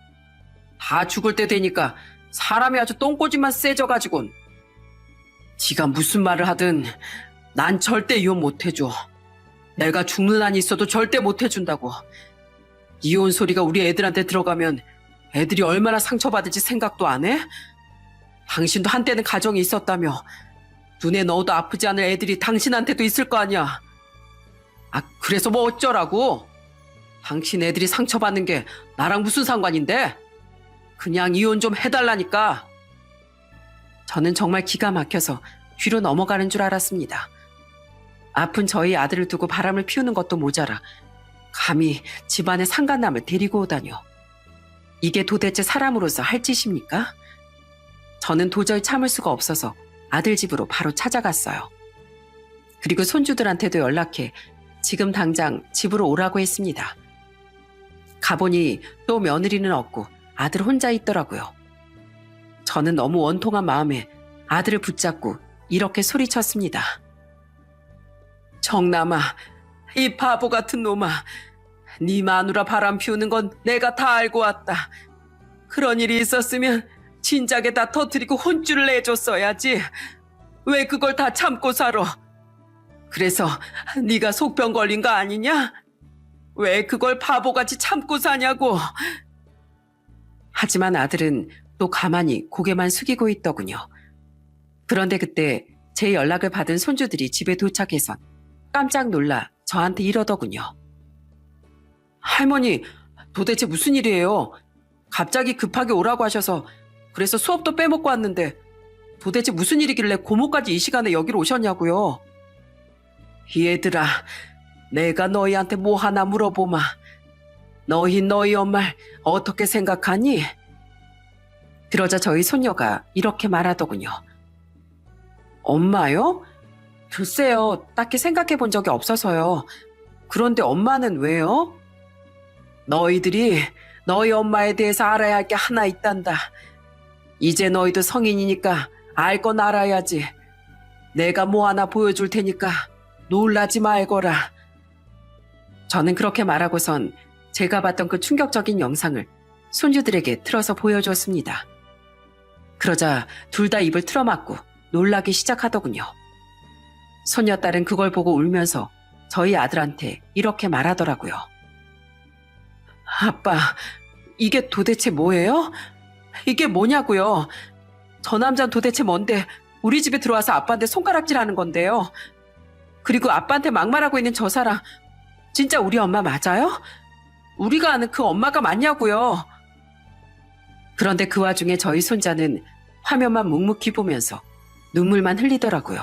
Speaker 1: 다 죽을 때 되니까 사람이 아주 똥꼬집만 세져가지고. 지가 무슨 말을 하든 난 절대 이혼 못 해줘. 내가 죽는 한이 있어도 절대 못 해준다고. 이혼 소리가 우리 애들한테 들어가면 애들이 얼마나 상처받을지 생각도 안 해? 당신도 한때는 가정이 있었다며. 눈에 넣어도 아프지 않을 애들이 당신한테도 있을 거 아니야. 아, 그래서 뭐 어쩌라고? 당신 애들이 상처받는 게 나랑 무슨 상관인데? 그냥 이혼 좀 해달라니까. 저는 정말 기가 막혀서 뒤로 넘어가는 줄 알았습니다. 아픈 저희 아들을 두고 바람을 피우는 것도 모자라 감히 집안에 상간남을 데리고 오다뇨. 이게 도대체 사람으로서 할 짓입니까? 저는 도저히 참을 수가 없어서 아들 집으로 바로 찾아갔어요. 그리고 손주들한테도 연락해 지금 당장 집으로 오라고 했습니다. 가보니 또 며느리는 없고 아들 혼자 있더라고요. 저는 너무 원통한 마음에 아들을 붙잡고 이렇게 소리쳤습니다. 정남아, 이 바보 같은 놈아. 네 마누라 바람 피우는 건 내가 다 알고 왔다. 그런 일이 있었으면 진작에 다 터뜨리고 혼쭐을 내줬어야지. 왜 그걸 다 참고 살아? 그래서 네가 속병 걸린 거 아니냐? 왜 그걸 바보같이 참고 사냐고. 하지만 아들은 또 가만히 고개만 숙이고 있더군요. 그런데 그때 제 연락을 받은 손주들이 집에 도착해선 깜짝 놀라 저한테 이러더군요. 할머니, 도대체 무슨 일이에요? 갑자기 급하게 오라고 하셔서 그래서 수업도 빼먹고 왔는데 도대체 무슨 일이길래 고모까지 이 시간에 여기로 오셨냐고요? 얘들아, 내가 너희한테 뭐 하나 물어보마. 너희 엄마를 어떻게 생각하니? 그러자 저희 손녀가 이렇게 말하더군요. 엄마요? 글쎄요, 딱히 생각해 본 적이 없어서요. 그런데 엄마는 왜요? 너희들이 너희 엄마에 대해서 알아야 할 게 하나 있단다. 이제 너희도 성인이니까 알 건 알아야지. 내가 뭐 하나 보여줄 테니까 놀라지 말거라. 저는 그렇게 말하고선 제가 봤던 그 충격적인 영상을 손주들에게 틀어서 보여줬습니다. 그러자 둘 다 입을 틀어막고 놀라기 시작하더군요. 손녀딸은 그걸 보고 울면서 저희 아들한테 이렇게 말하더라고요. 아빠, 이게 도대체 뭐예요? 이게 뭐냐고요? 저 남자는 도대체 뭔데 우리 집에 들어와서 아빠한테 손가락질하는 건데요. 그리고 아빠한테 막말하고 있는 저 사람 진짜 우리 엄마 맞아요? 우리가 아는 그 엄마가 맞냐고요? 그런데 그 와중에 저희 손자는 화면만 묵묵히 보면서 눈물만 흘리더라고요.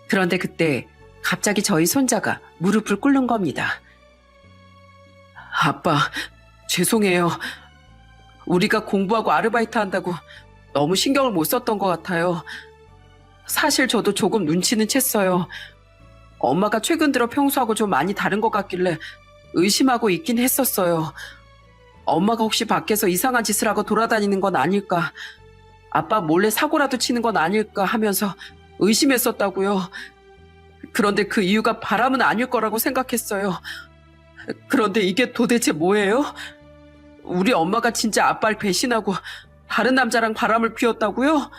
Speaker 1: 그런데 그때 갑자기 저희 손자가 무릎을 꿇는 겁니다. 아빠, 죄송해요. 우리가 공부하고 아르바이트 한다고 너무 신경을 못 썼던 것 같아요. 사실 저도 조금 눈치는 챘어요. 엄마가 최근 들어 평소하고 좀 많이 다른 것 같길래 의심하고 있긴 했었어요. 엄마가 혹시 밖에서 이상한 짓을 하고 돌아다니는 건 아닐까, 아빠 몰래 사고라도 치는 건 아닐까 하면서 의심했었다고요. 그런데 그 이유가 바람은 아닐 거라고 생각했어요. 그런데 이게 도대체 뭐예요? 우리 엄마가 진짜 아빠를 배신하고 다른 남자랑 바람을 피웠다고요?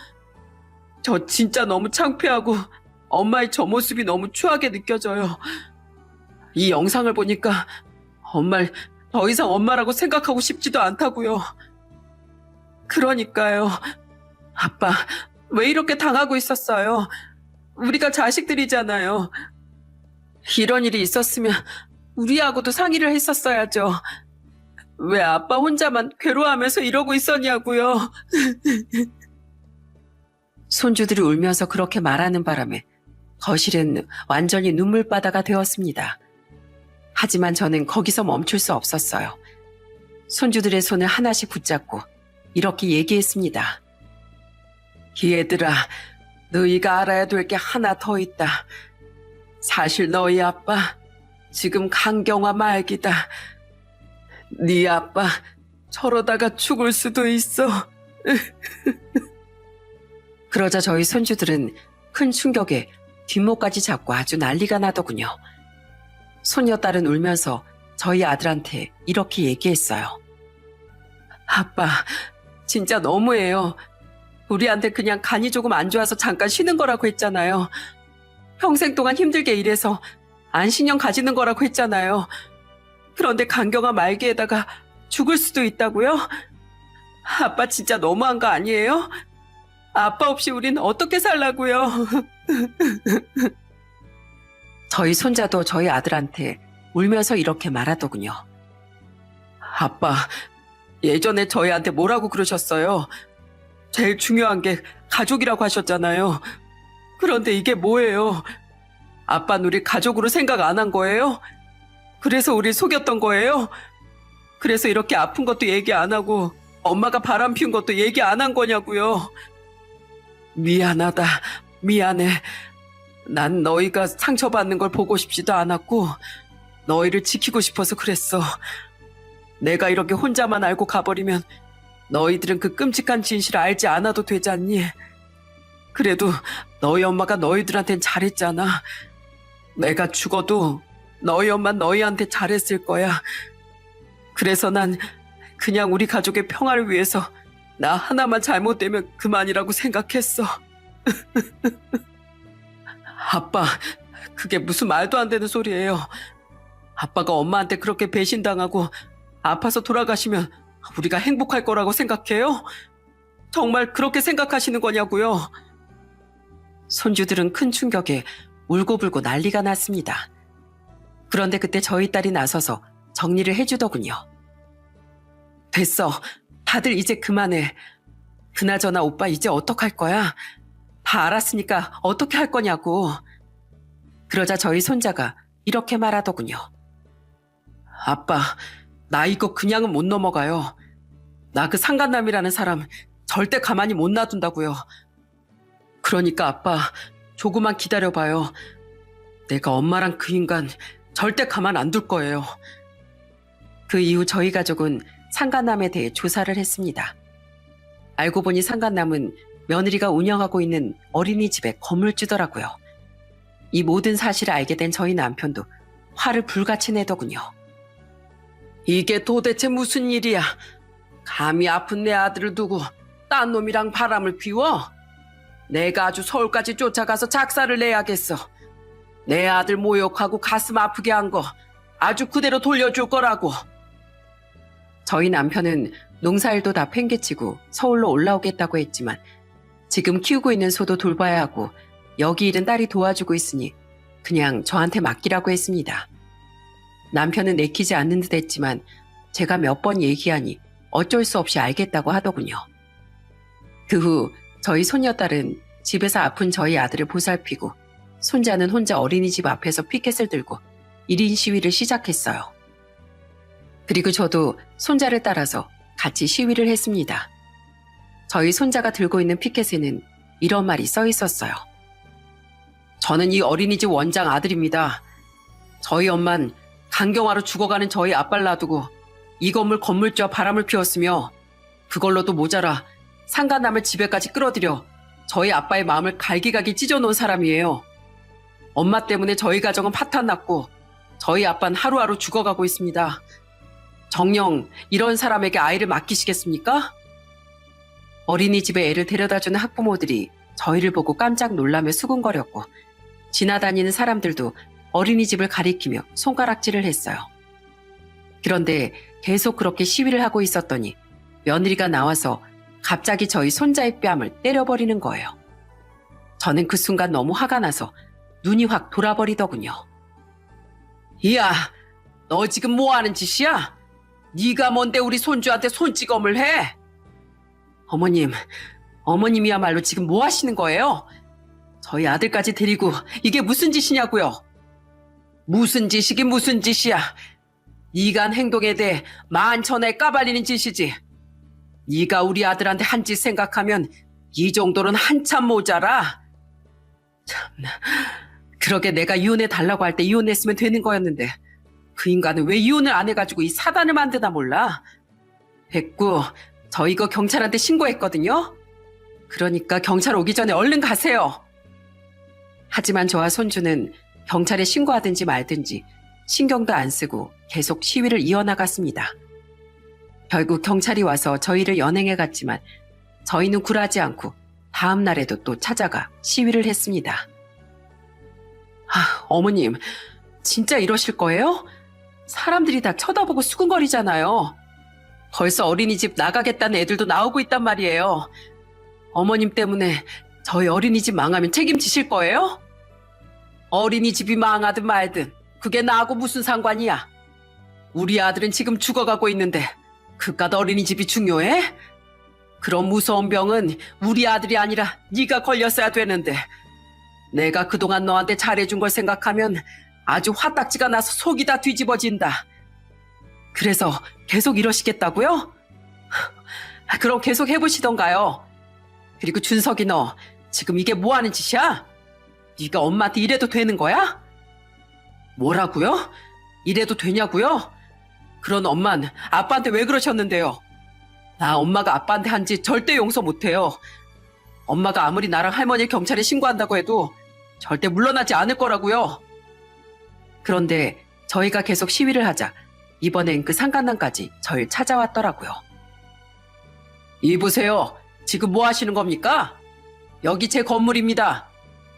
Speaker 1: 저 진짜 너무 창피하고 엄마의 저 모습이 너무 추하게 느껴져요. 이 영상을 보니까 엄마를 더 이상 엄마라고 생각하고 싶지도 않다고요. 그러니까요. 아빠, 왜 이렇게 당하고 있었어요? 우리가 자식들이잖아요. 이런 일이 있었으면 우리하고도 상의를 했었어야죠. 왜 아빠 혼자만 괴로워하면서 이러고 있었냐고요. 손주들이 울면서 그렇게 말하는 바람에 거실은 완전히 눈물바다가 되었습니다. 하지만 저는 거기서 멈출 수 없었어요. 손주들의 손을 하나씩 붙잡고 이렇게 얘기했습니다. 얘들아, 너희가 알아야 될 게 하나 더 있다. 사실 너희 아빠 지금 간경화 말기다. 네 아빠 저러다가 죽을 수도 있어. 그러자 저희 손주들은 큰 충격에 뒷목까지 잡고 아주 난리가 나더군요. 손녀딸은 울면서 저희 아들한테 이렇게 얘기했어요. 아빠, 진짜 너무해요. 우리한테 그냥 간이 조금 안 좋아서 잠깐 쉬는 거라고 했잖아요. 평생 동안 힘들게 일해서 안신령 가지는 거라고 했잖아요. 그런데 간경화 말기에다가 죽을 수도 있다고요? 아빠 진짜 너무한 거 아니에요? 아빠 없이 우린 어떻게 살라고요? 저희 손자도 저희 아들한테 울면서 이렇게 말하더군요. 아빠, 예전에 저희한테 뭐라고 그러셨어요? 제일 중요한 게 가족이라고 하셨잖아요. 그런데 이게 뭐예요? 아빠는 우리 가족으로 생각 안 한 거예요? 그래서 우리 속였던 거예요? 그래서 이렇게 아픈 것도 얘기 안 하고 엄마가 바람 피운 것도 얘기 안 한 거냐고요. 미안하다. 미안해. 난 너희가 상처받는 걸 보고 싶지도 않았고 너희를 지키고 싶어서 그랬어. 내가 이렇게 혼자만 알고 가버리면 너희들은 그 끔찍한 진실을 알지 않아도 되지 않니? 그래도 너희 엄마가 너희들한텐 잘했잖아. 내가 죽어도 너희 엄마는 너희한테 잘했을 거야. 그래서 난 그냥 우리 가족의 평화를 위해서 나 하나만 잘못되면 그만이라고 생각했어. 아빠, 그게 무슨 말도 안 되는 소리예요. 아빠가 엄마한테 그렇게 배신당하고 아파서 돌아가시면 우리가 행복할 거라고 생각해요? 정말 그렇게 생각하시는 거냐고요? 손주들은 큰 충격에 울고불고 난리가 났습니다. 그런데 그때 저희 딸이 나서서 정리를 해주더군요. 됐어. 다들 이제 그만해. 그나저나 오빠 이제 어떡할 거야? 다 알았으니까 어떻게 할 거냐고. 그러자 저희 손자가 이렇게 말하더군요. 아빠, 나 이거 그냥은 못 넘어가요. 나 그 상간남이라는 사람 절대 가만히 못 놔둔다고요. 그러니까 아빠, 조금만 기다려봐요. 내가 엄마랑 그 인간 절대 가만 안 둘 거예요. 그 이후 저희 가족은 상간남에 대해 조사를 했습니다. 알고 보니 상간남은 며느리가 운영하고 있는 어린이집에 건물주더라고요. 이 모든 사실을 알게 된 저희 남편도 화를 불같이 내더군요. 이게 도대체 무슨 일이야? 감히 아픈 내 아들을 두고 딴 놈이랑 바람을 피워? 내가 아주 서울까지 쫓아가서 작사를 내야겠어. 내 아들 모욕하고 가슴 아프게 한 거 아주 그대로 돌려줄 거라고. 저희 남편은 농사일도 다 팽개치고 서울로 올라오겠다고 했지만 지금 키우고 있는 소도 돌봐야 하고 여기 일은 딸이 도와주고 있으니 그냥 저한테 맡기라고 했습니다. 남편은 내키지 않는 듯 했지만 제가 몇 번 얘기하니 어쩔 수 없이 알겠다고 하더군요. 그 후 저희 손녀딸은 집에서 아픈 저희 아들을 보살피고 손자는 혼자 어린이집 앞에서 피켓을 들고 1인 시위를 시작했어요. 그리고 저도 손자를 따라서 같이 시위를 했습니다. 저희 손자가 들고 있는 피켓에는 이런 말이 써 있었어요. 저는 이 어린이집 원장 아들입니다. 저희 엄만 간경화로 죽어가는 저희 아빠를 놔두고 이 건물 건물주와 바람을 피웠으며 그걸로도 모자라 상간남을 집에까지 끌어들여 저희 아빠의 마음을 갈기갈기 찢어놓은 사람이에요. 엄마 때문에 저희 가정은 파탄났고 저희 아빠는 하루하루 죽어가고 있습니다. 정녕 이런 사람에게 아이를 맡기시겠습니까? 어린이집에 애를 데려다주는 학부모들이 저희를 보고 깜짝 놀라며 수군거렸고 지나다니는 사람들도 어린이집을 가리키며 손가락질을 했어요. 그런데 계속 그렇게 시위를 하고 있었더니 며느리가 나와서 갑자기 저희 손자의 뺨을 때려버리는 거예요. 저는 그 순간 너무 화가 나서 눈이 확 돌아버리더군요. 이야, 너 지금 뭐 하는 짓이야? 네가 뭔데 우리 손주한테 손찌검을 해? 어머님이야말로 지금 뭐 하시는 거예요? 저희 아들까지 데리고 이게 무슨 짓이냐고요? 무슨 짓이긴 무슨 짓이야. 네가 한 행동에 대해 만천하에 까발리는 짓이지. 네가 우리 아들한테 한 짓 생각하면 이 정도는 한참 모자라. 참나, 그러게 내가 이혼해 달라고 할 때 이혼했으면 되는 거였는데 그 인간은 왜 이혼을 안 해가지고 이 사단을 만드나 몰라. 됐고, 저 이거 경찰한테 신고했거든요. 그러니까 경찰 오기 전에 얼른 가세요. 하지만 저와 손주는 경찰에 신고하든지 말든지 신경도 안 쓰고 계속 시위를 이어나갔습니다. 결국 경찰이 와서 저희를 연행해 갔지만 저희는 굴하지 않고 다음 날에도 또 찾아가 시위를 했습니다. 어머님, 진짜 이러실 거예요? 사람들이 다 쳐다보고 수근거리잖아요. 벌써 어린이집 나가겠다는 애들도 나오고 있단 말이에요. 어머님 때문에 저희 어린이집 망하면 책임지실 거예요? 어린이집이 망하든 말든 그게 나하고 무슨 상관이야. 우리 아들은 지금 죽어가고 있는데 그깟 어린이집이 중요해? 그런 무서운 병은 우리 아들이 아니라 네가 걸렸어야 되는데 내가 그동안 너한테 잘해준 걸 생각하면 아주 화딱지가 나서 속이 다 뒤집어진다. 그래서 계속 이러시겠다고요? 그럼 계속 해보시던가요. 그리고 준석이 너 지금 이게 뭐 하는 짓이야? 네가 엄마한테 이래도 되는 거야? 뭐라고요? 이래도 되냐고요? 그런 엄만 아빠한테 왜 그러셨는데요? 나 엄마가 아빠한테 한 짓 절대 용서 못해요. 엄마가 아무리 나랑 할머니 경찰에 신고한다고 해도 절대 물러나지 않을 거라고요. 그런데 저희가 계속 시위를 하자 이번엔 그 상간남까지 저를 찾아왔더라고요. 이보세요. 지금 뭐 하시는 겁니까? 여기 제 건물입니다.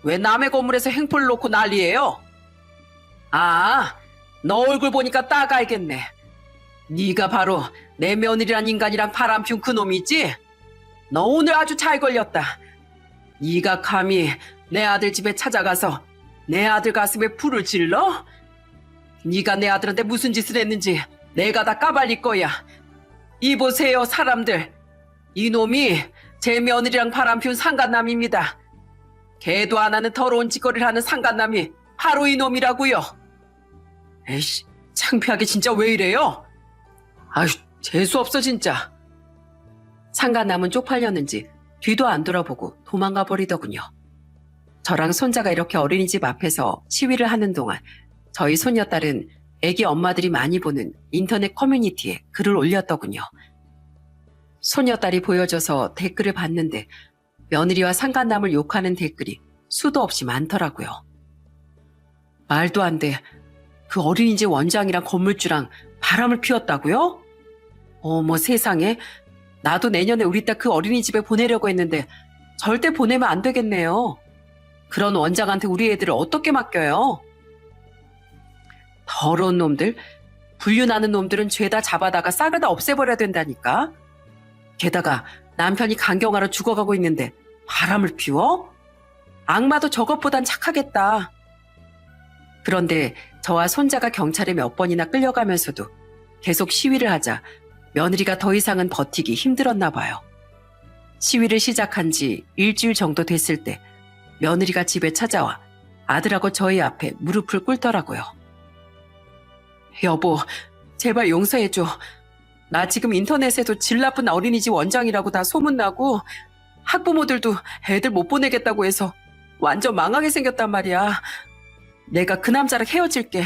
Speaker 1: 왜 남의 건물에서 행포를 놓고 난리예요? 아, 너 얼굴 보니까 딱 알겠네. 네가 바로 내 며느리란 인간이랑 바람 피운 그 놈이지? 너 오늘 아주 잘 걸렸다. 네가 감히 내 아들 집에 찾아가서 내 아들 가슴에 불을 질러? 네가 내 아들한테 무슨 짓을 했는지 내가 다 까발릴 거야. 이보세요, 사람들. 이놈이 제 며느리랑 바람 피운 상간남입니다. 개도 안 하는 더러운 짓거리를 하는 상간남이 바로 이놈이라고요. 에이씨, 창피하게 진짜 왜 이래요? 아휴, 재수없어 진짜. 상간남은 쪽팔렸는지 뒤도 안 돌아보고 도망가 버리더군요. 저랑 손자가 이렇게 어린이집 앞에서 시위를 하는 동안 저희 손녀딸은 애기 엄마들이 많이 보는 인터넷 커뮤니티에 글을 올렸더군요. 손녀딸이 보여줘서 댓글을 봤는데 며느리와 상간남을 욕하는 댓글이 수도 없이 많더라고요. 말도 안 돼. 그 어린이집 원장이랑 건물주랑 바람을 피웠다고요? 어머 세상에. 나도 내년에 우리 딸 그 어린이집에 보내려고 했는데 절대 보내면 안 되겠네요. 그런 원장한테 우리 애들을 어떻게 맡겨요? 더러운 놈들, 불륜하는 놈들은 죄다 잡아다가 싹을 다 없애버려야 된다니까. 게다가 남편이 간경화로 죽어가고 있는데 바람을 피워? 악마도 저것보단 착하겠다. 그런데 저와 손자가 경찰에 몇 번이나 끌려가면서도 계속 시위를 하자 며느리가 더 이상은 버티기 힘들었나 봐요. 시위를 시작한 지 일주일 정도 됐을 때 며느리가 집에 찾아와 아들하고 저희 앞에 무릎을 꿇더라고요. 여보, 제발 용서해줘. 나 지금 인터넷에도 질 나쁜 어린이집 원장이라고 다 소문나고 학부모들도 애들 못 보내겠다고 해서 완전 망하게 생겼단 말이야. 내가 그 남자랑 헤어질게.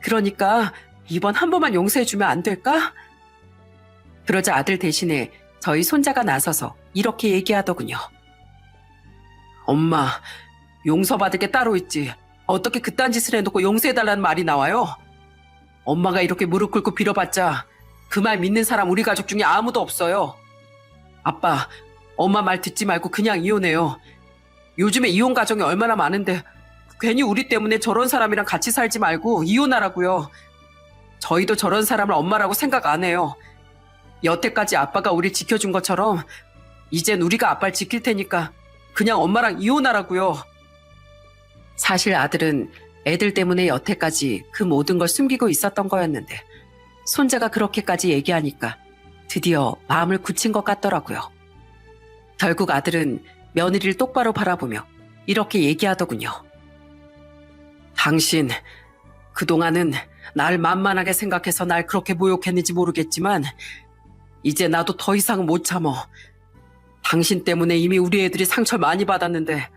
Speaker 1: 그러니까 이번 한 번만 용서해주면 안 될까? 그러자 아들 대신에 저희 손자가 나서서 이렇게 얘기하더군요. 엄마, 용서받을 게 따로 있지. 어떻게 그딴 짓을 해놓고 용서해달라는 말이 나와요? 엄마가 이렇게 무릎 꿇고 빌어봤자 그 말 믿는 사람 우리 가족 중에 아무도 없어요. 아빠, 엄마 말 듣지 말고 그냥 이혼해요. 요즘에 이혼 가정이 얼마나 많은데 괜히 우리 때문에 저런 사람이랑 같이 살지 말고 이혼하라고요. 저희도 저런 사람을 엄마라고 생각 안 해요. 여태까지 아빠가 우리 지켜준 것처럼 이젠 우리가 아빠를 지킬 테니까 그냥 엄마랑 이혼하라고요. 사실 아들은 애들 때문에 여태까지 그 모든 걸 숨기고 있었던 거였는데 손자가 그렇게까지 얘기하니까 드디어 마음을 굳힌 것 같더라고요. 결국 아들은 며느리를 똑바로 바라보며 이렇게 얘기하더군요. 당신, 그동안은 날 만만하게 생각해서 날 그렇게 모욕했는지 모르겠지만 이제 나도 더 이상 못 참어. 당신 때문에 이미 우리 애들이 상처를 많이 받았는데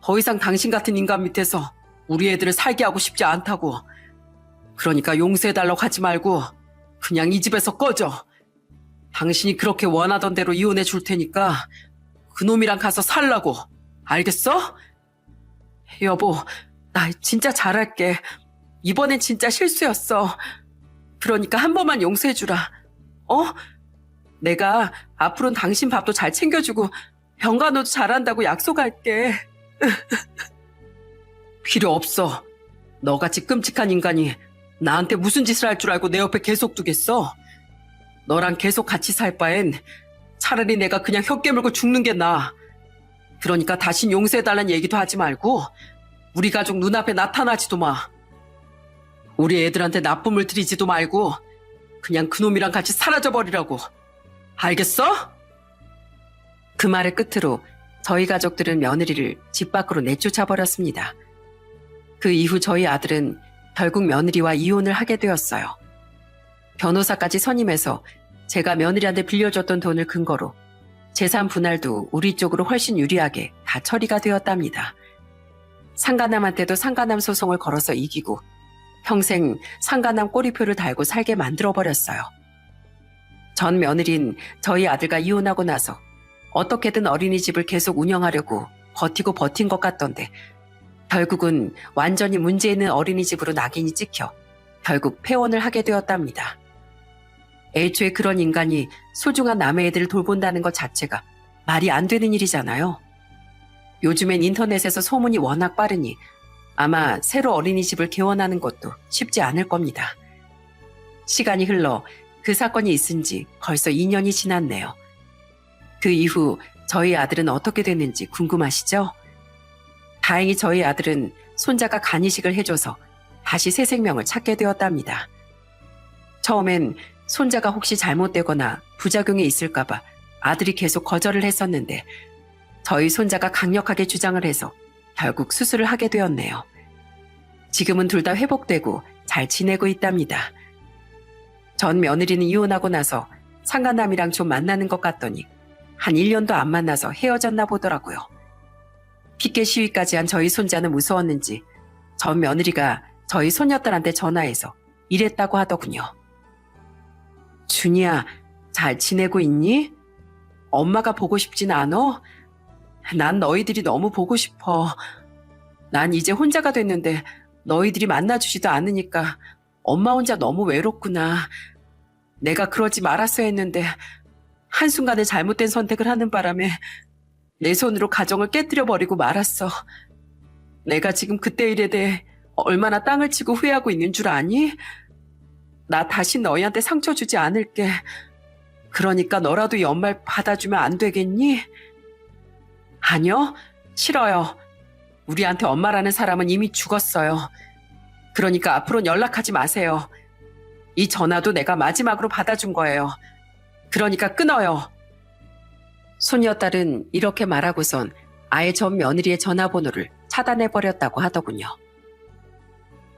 Speaker 1: 더 이상 당신 같은 인간 밑에서 우리 애들을 살게 하고 싶지 않다고. 그러니까 용서해달라고 하지 말고 그냥 이 집에서 꺼져. 당신이 그렇게 원하던 대로 이혼해 줄 테니까 그놈이랑 가서 살라고. 알겠어? 여보, 나 진짜 잘할게. 이번엔 진짜 실수였어. 그러니까 한 번만 용서해주라. 어? 내가 앞으로는 당신 밥도 잘 챙겨주고 병간호도 잘한다고 약속할게. 필요 없어. 너같이 끔찍한 인간이 나한테 무슨 짓을 할 줄 알고 내 옆에 계속 두겠어? 너랑 계속 같이 살 바엔 차라리 내가 그냥 혀 깨물고 죽는 게 나아. 그러니까 다신 용서해달라는 얘기도 하지 말고 우리 가족 눈앞에 나타나지도 마. 우리 애들한테 나쁨을 들이지도 말고 그냥 그놈이랑 같이 사라져버리라고. 알겠어? 그 말의 끝으로 저희 가족들은 며느리를 집 밖으로 내쫓아버렸습니다. 그 이후 저희 아들은 결국 며느리와 이혼을 하게 되었어요. 변호사까지 선임해서 제가 며느리한테 빌려줬던 돈을 근거로 재산 분할도 우리 쪽으로 훨씬 유리하게 다 처리가 되었답니다. 상간남한테도 상간남 소송을 걸어서 이기고 평생 상간남 꼬리표를 달고 살게 만들어버렸어요. 전 며느린 저희 아들과 이혼하고 나서 어떻게든 어린이집을 계속 운영하려고 버티고 버틴 것 같던데 결국은 완전히 문제 있는 어린이집으로 낙인이 찍혀 결국 폐원을 하게 되었답니다. 애초에 그런 인간이 소중한 남의 애들을 돌본다는 것 자체가 말이 안 되는 일이잖아요. 요즘엔 인터넷에서 소문이 워낙 빠르니 아마 새로 어린이집을 개원하는 것도 쉽지 않을 겁니다. 시간이 흘러 그 사건이 있은 지 벌써 2년이 지났네요. 그 이후 저희 아들은 어떻게 됐는지 궁금하시죠? 다행히 저희 아들은 손자가 간이식을 해줘서 다시 새 생명을 찾게 되었답니다. 처음엔 손자가 혹시 잘못되거나 부작용이 있을까봐 아들이 계속 거절을 했었는데 저희 손자가 강력하게 주장을 해서 결국 수술을 하게 되었네요. 지금은 둘 다 회복되고 잘 지내고 있답니다. 전 며느리는 이혼하고 나서 상간남이랑 좀 만나는 것 같더니 한 1년도 안 만나서 헤어졌나 보더라고요. 피켓 시위까지 한 저희 손자는 무서웠는지 전 며느리가 저희 손녀딸한테 전화해서 이랬다고 하더군요. 준이야, 잘 지내고 있니? 엄마가 보고 싶진 않어? 난 너희들이 너무 보고 싶어. 난 이제 혼자가 됐는데 너희들이 만나주지도 않으니까 엄마 혼자 너무 외롭구나. 내가 그러지 말았어야 했는데 한순간에 잘못된 선택을 하는 바람에 내 손으로 가정을 깨뜨려버리고 말았어. 내가 지금 그때 일에 대해 얼마나 땅을 치고 후회하고 있는 줄 아니? 나 다시 너희한테 상처 주지 않을게. 그러니까 너라도 이 엄마를 받아주면 안 되겠니? 아니요, 싫어요. 우리한테 엄마라는 사람은 이미 죽었어요. 그러니까 앞으로는 연락하지 마세요. 이 전화도 내가 마지막으로 받아준 거예요. 그러니까 끊어요. 손녀딸은 이렇게 말하고선 아예 전 며느리의 전화번호를 차단해버렸다고 하더군요.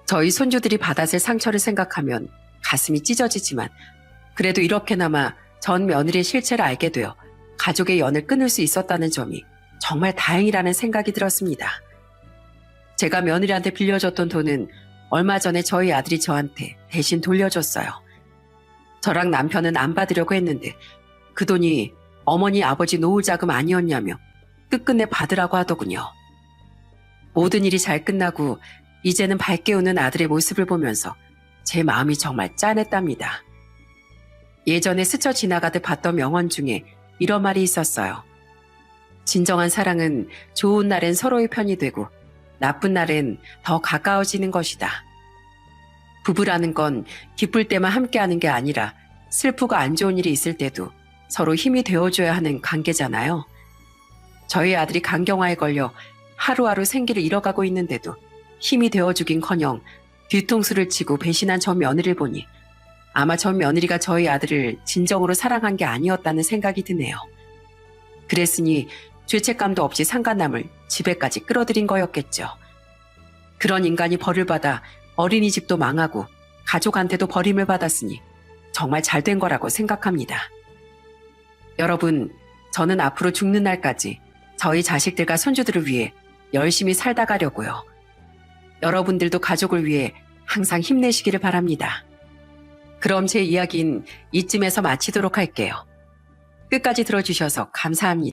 Speaker 1: 저희 손주들이 받았을 상처를 생각하면 가슴이 찢어지지만 그래도 이렇게나마 전 며느리의 실체를 알게 되어 가족의 연을 끊을 수 있었다는 점이 정말 다행이라는 생각이 들었습니다. 제가 며느리한테 빌려줬던 돈은 얼마 전에 저희 아들이 저한테 대신 돌려줬어요. 저랑 남편은 안 받으려고 했는데 그 돈이 어머니 아버지 노후 자금 아니었냐며 끝끝내 받으라고 하더군요. 모든 일이 잘 끝나고 이제는 밝게 웃는 아들의 모습을 보면서 제 마음이 정말 짠했답니다. 예전에 스쳐 지나가듯 봤던 명언 중에 이런 말이 있었어요. 진정한 사랑은 좋은 날엔 서로의 편이 되고 나쁜 날엔 더 가까워지는 것이다. 부부라는 건 기쁠 때만 함께하는 게 아니라 슬프고 안 좋은 일이 있을 때도 서로 힘이 되어줘야 하는 관계잖아요. 저희 아들이 간경화에 걸려 하루하루 생기를 잃어가고 있는데도 힘이 되어주긴커녕 뒤통수를 치고 배신한 전 며느리를 보니 아마 전 며느리가 저희 아들을 진정으로 사랑한 게 아니었다는 생각이 드네요. 그랬으니 죄책감도 없이 상간남을 집에까지 끌어들인 거였겠죠. 그런 인간이 벌을 받아 어린이집도 망하고 가족한테도 버림을 받았으니 정말 잘된 거라고 생각합니다. 여러분, 저는 앞으로 죽는 날까지 저희 자식들과 손주들을 위해 열심히 살다 가려고요. 여러분들도 가족을 위해 항상 힘내시기를 바랍니다. 그럼 제 이야기는 이쯤에서 마치도록 할게요. 끝까지 들어주셔서 감사합니다.